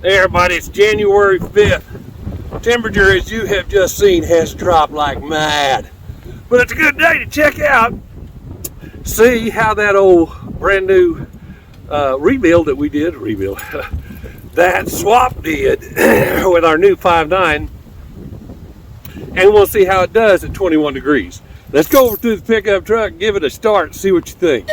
Hey everybody, it's January 5th. Temperature, as you have just seen, has dropped like mad. But it's a good day to check out, see how that old brand new rebuild that we did, that swap did with our new 5.9. And we'll see how it does at 21 degrees. Let's go over to the pickup truck, give it a start, and see what you think.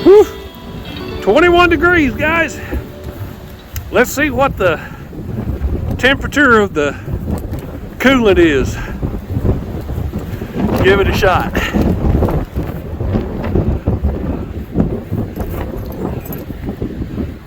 Whew. 21 degrees, guys. Let's see what the temperature of the coolant is. Give it a shot.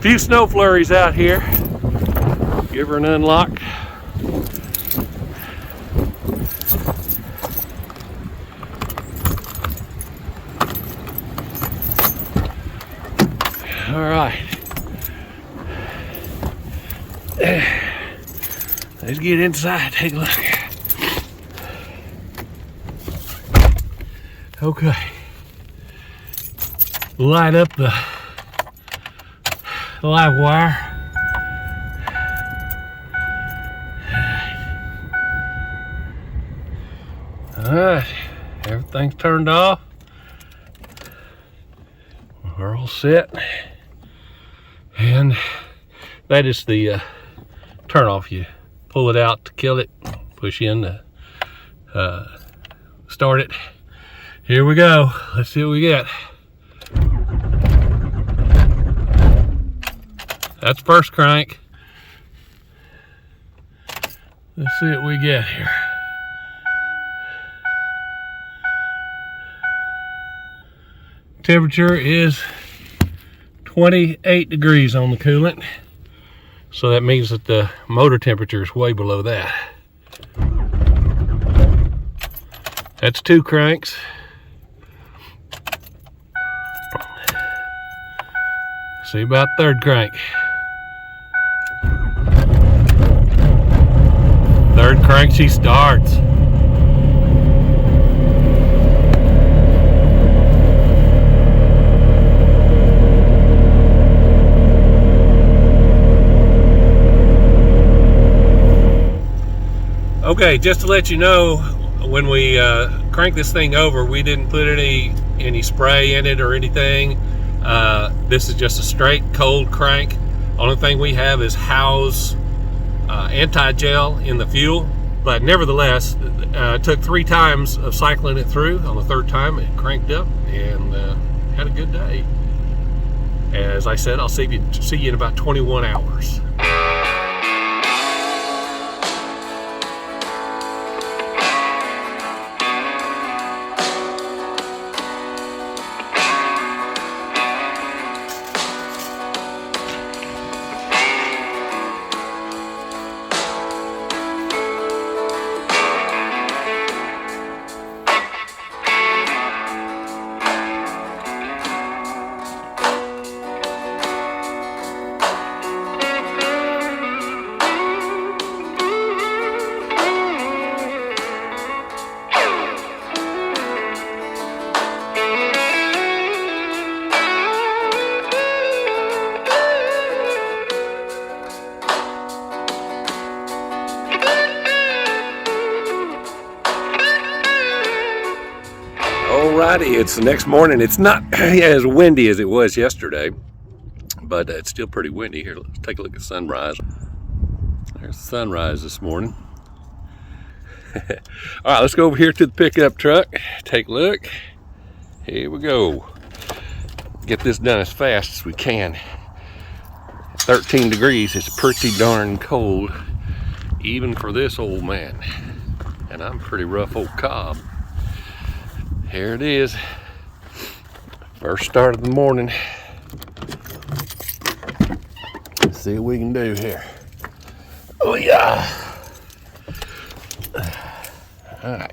Few snow flurries out here. Give her an unlock. All right. Let's get inside, take a look. Okay. Light up the live wire. All right, everything's turned off. We're all set. And that is the turn off. You pull it out to kill it, push in to start it. Here we go. Let's see what we get. That's first crank. Let's see what we get here. Temperature is 28 degrees on the coolant. So that means that the motor temperature is way below that. That's two cranks. See about third crank. Third crank, she starts. Okay, just to let you know, when we crank this thing over, we didn't put any spray in it or anything. This is just a straight cold crank. Only thing we have is Howe's anti-gel in the fuel, but nevertheless, it took 3 times of cycling it through. On the 3rd time, it cranked up and had a good day. As I said, I'll see you in about 21 hours. Alrighty, it's the next morning. It's not as windy as it was yesterday, but it's still pretty windy. Here, let's take a look at sunrise. There's the sunrise this morning. All right, let's go over here to the pickup truck, take a look. Here we go. Get this done as fast as we can. 13 degrees, it's pretty darn cold, even for this old man. And I'm a pretty rough old cob. Here it is. First start of the morning. see what we can do here. Oh yeah. All right.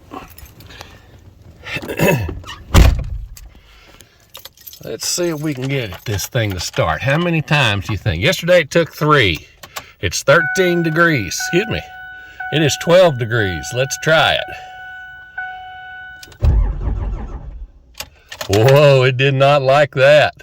Let's see if we can get this thing to start. How many times do you think? Yesterday it took 3. It's 13 degrees. Excuse me. It is 12 degrees. Let's try it. Whoa, it did not like that.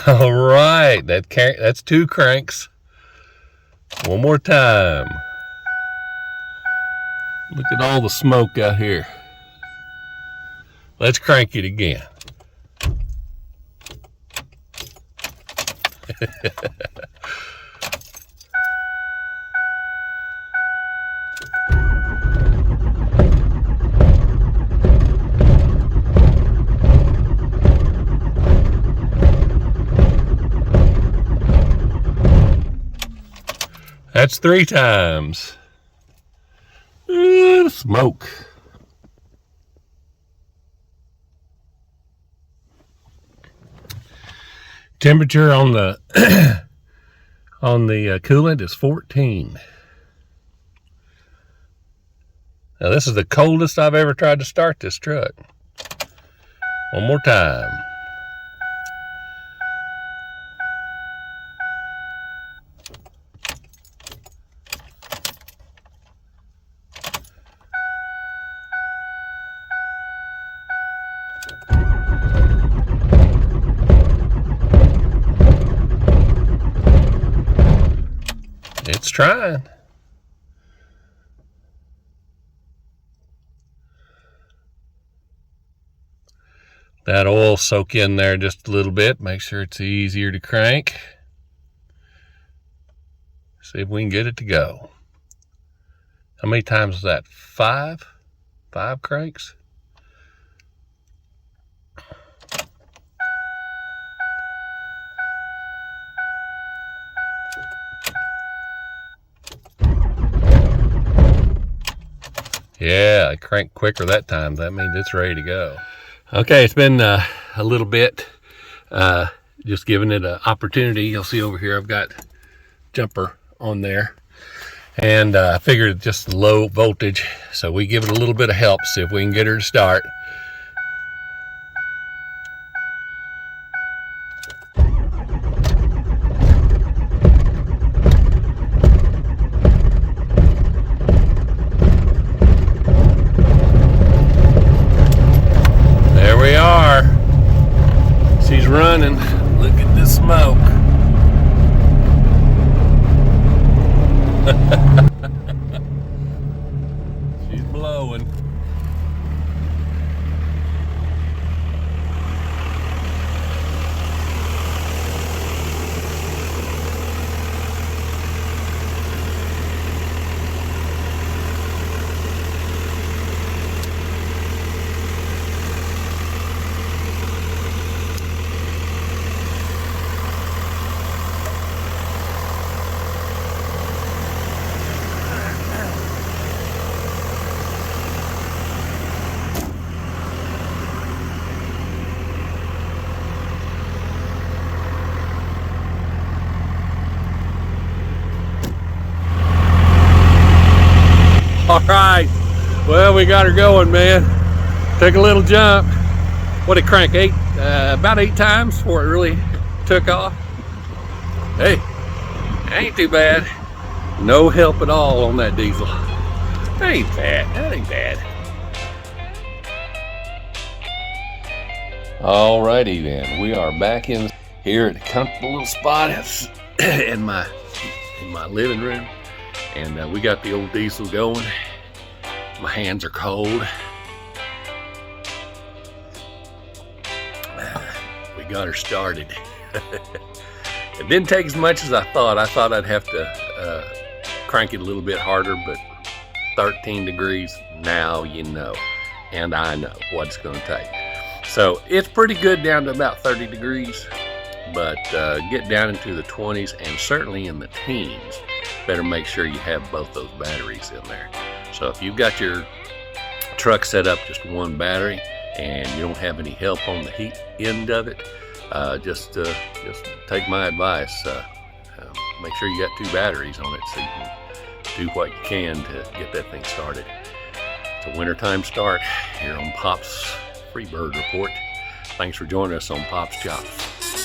All right, that's 2 cranks. One more time. Look at all the smoke out here. Let's crank it again. That's 3 times. Smoke. Temperature on the on the coolant is 14. Now this is the coldest I've ever tried to start this truck. One more time. It's trying. That oil soak in there just a little bit. Make sure it's easier to crank. See if we can get it to go. How many times is that? 5? 5 cranks? Yeah, I cranked quicker that time. That means it's ready to go. Okay, it's been a little bit, just giving it an opportunity. You'll see over here I've got jumper on there. And I figured just low voltage, so we give it a little bit of help, see if we can get her to start. We are. She's running. Look at this smoke. She's blowing. All right, well, we got her going, man. Took a little jump. What did it crank? About 8 times before it really took off. Hey, ain't too bad. No help at all on that diesel. That ain't bad. That ain't bad. Alrighty then, we are back in here at a comfortable little spot in my living room. And we got the old diesel going. My hands are cold. We got her started. It didn't take as much as I thought. I thought I'd have to crank it a little bit harder, but 13 degrees, now you know. and I know what it's going to take. So it's pretty good down to about 30 degrees, but get down into the 20s and certainly in the teens, better make sure you have both those batteries in there. So if you've got your truck set up just one battery and you don't have any help on the heat end of it, just take my advice. Make sure you got 2 batteries on it so you can do what you can to get that thing started. It's a wintertime start here on Pop's Freebird Report. Thanks for joining us on Pop's CHOPS.